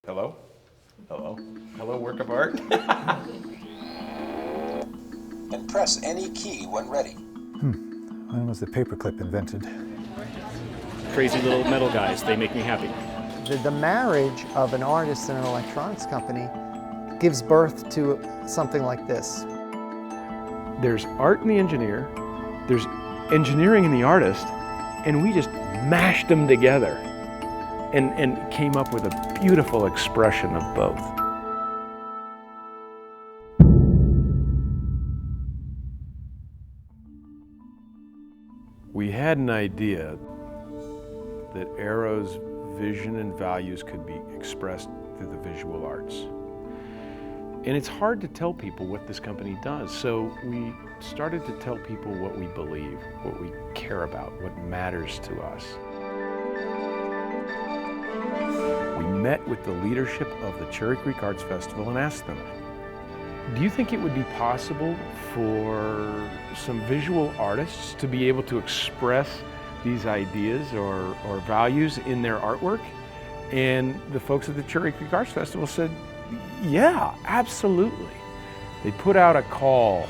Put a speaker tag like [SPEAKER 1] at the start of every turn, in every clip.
[SPEAKER 1] Hello? Hello? Hello, work of art?
[SPEAKER 2] And press any key when ready.
[SPEAKER 3] When was the paperclip invented?
[SPEAKER 4] Crazy little metal guys, they make me happy.
[SPEAKER 5] The marriage of an artist and an electronics company gives birth to something like this.
[SPEAKER 1] There's art in the engineer, there's engineering in the artist, and we just mashed them together and came up with a beautiful expression of both. We had an idea that Arrow's vision and values could be expressed through the visual arts. And it's hard to tell people what this company does, so we started to tell people what we believe, what we care about, what matters to us. We met with the leadership of the Cherry Creek Arts Festival and asked them, do you think it would be possible for some visual artists to be able to express these ideas or values in their artwork? And the folks at the Cherry Creek Arts Festival said, yeah, absolutely. They put out a call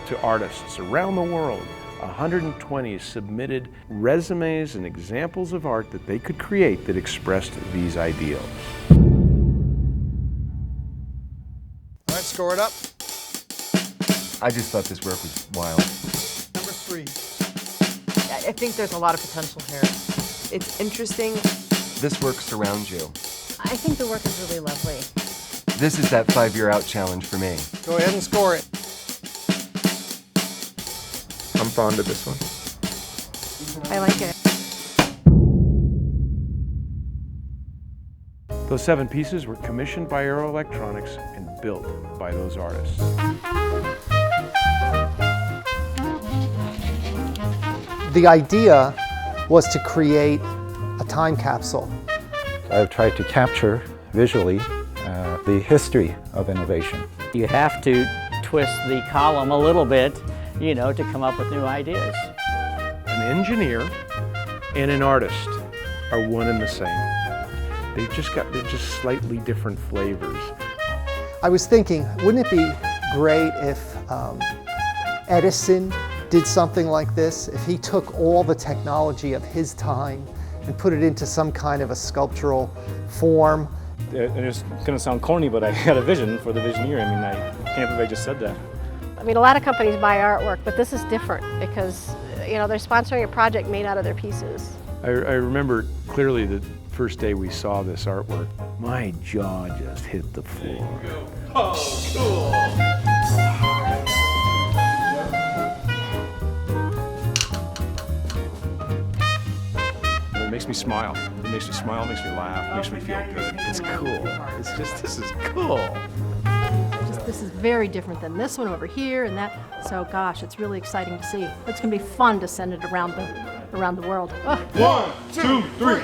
[SPEAKER 1] to artists around the world. 120 submitted resumes and examples of art that they could create that expressed these ideals.
[SPEAKER 5] All right, score it up.
[SPEAKER 6] I just thought this work was wild.
[SPEAKER 5] Number 3.
[SPEAKER 7] I think there's a lot of potential here. It's interesting.
[SPEAKER 6] This work surrounds you.
[SPEAKER 8] I think the work is really lovely.
[SPEAKER 6] This is that 5-year out challenge for me.
[SPEAKER 5] Go ahead and score it.
[SPEAKER 3] I'm fond of this one.
[SPEAKER 8] I like it.
[SPEAKER 1] Those 7 pieces were commissioned by Arrow Electronics and built by those artists.
[SPEAKER 5] The idea was to create a time capsule.
[SPEAKER 3] I've tried to capture visually the history of innovation.
[SPEAKER 9] You have to twist the column a little bit, you know, to come up with new ideas.
[SPEAKER 1] An engineer and an artist are one and the same. They're just slightly different flavors.
[SPEAKER 5] I was thinking, wouldn't it be great if Edison did something like this? If he took all the technology of his time and put it into some kind of a sculptural form.
[SPEAKER 4] It's going to sound corny, but I had a vision for the Visioneer. I mean, I can't believe I just said that.
[SPEAKER 8] I mean, a lot of companies buy artwork, but this is different because, you know, they're sponsoring a project made out of their pieces.
[SPEAKER 1] I remember clearly the first day we saw this artwork, my jaw just hit the floor.
[SPEAKER 4] Oh, cool! It makes me smile. It makes me smile, makes me laugh, makes me feel good.
[SPEAKER 1] It's cool. It's just, this is cool.
[SPEAKER 8] This is very different than this one over here and that. So, gosh, it's really exciting to see. It's going to be fun to send it around the world. Oh.
[SPEAKER 4] 1, 2, 3.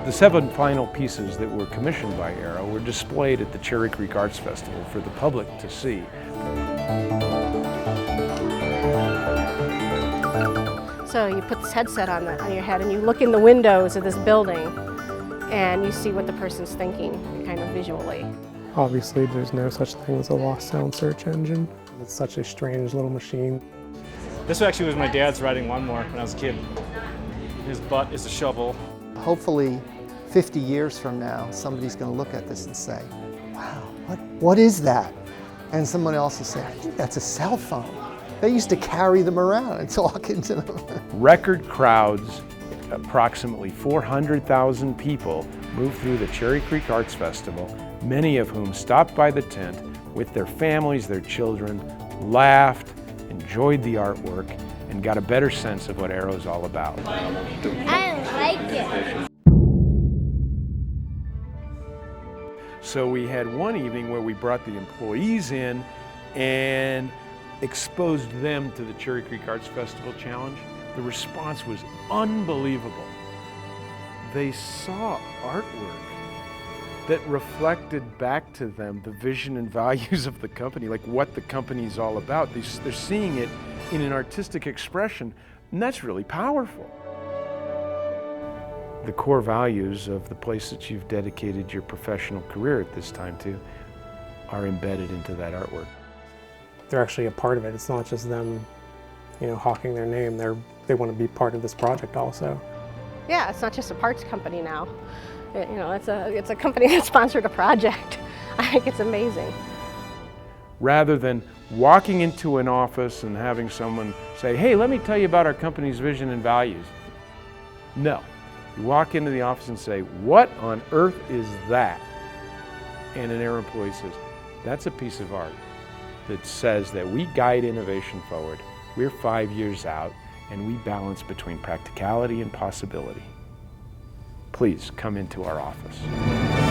[SPEAKER 1] The 7 final pieces that were commissioned by Arrow were displayed at the Cherry Creek Arts Festival for the public to see.
[SPEAKER 8] So you put this headset on your head and you look in the windows of this building and you see what the person's thinking kind of visually.
[SPEAKER 10] Obviously, there's no such thing as a lost sound search engine. It's such a strange little machine.
[SPEAKER 4] This actually was my dad's riding lawnmower when I was a kid. His butt is a shovel.
[SPEAKER 5] Hopefully, 50 years from now, somebody's going to look at this and say, wow, what is that? And someone else will say, I think that's a cell phone. They used to carry them around and talk into them.
[SPEAKER 1] Record crowds, approximately 400,000 people, moved through the Cherry Creek Arts Festival, many of whom stopped by the tent with their families, their children, laughed, enjoyed the artwork, and got a better sense of what Arrow's all about.
[SPEAKER 8] I like it.
[SPEAKER 1] So we had one evening where we brought the employees in and exposed them to the Cherry Creek Arts Festival Challenge. The response was unbelievable. They saw artwork that reflected back to them the vision and values of the company, like what the company's all about. They're seeing it in an artistic expression, and that's really powerful. The core values of the place that you've dedicated your professional career at this time to are embedded into that artwork.
[SPEAKER 10] They're actually a part of it. It's not just them, hawking their name. They want to be part of this project also.
[SPEAKER 11] Yeah, it's not just a parts company now. It's a company that sponsored a project. I think it's amazing.
[SPEAKER 1] Rather than walking into an office and having someone say, hey, let me tell you about our company's vision and values. No. You walk into the office and say, what on earth is that? And an Air employee says, that's a piece of art that says that we guide innovation forward. We're 5 years out, and we balance between practicality and possibility. Please come into our office.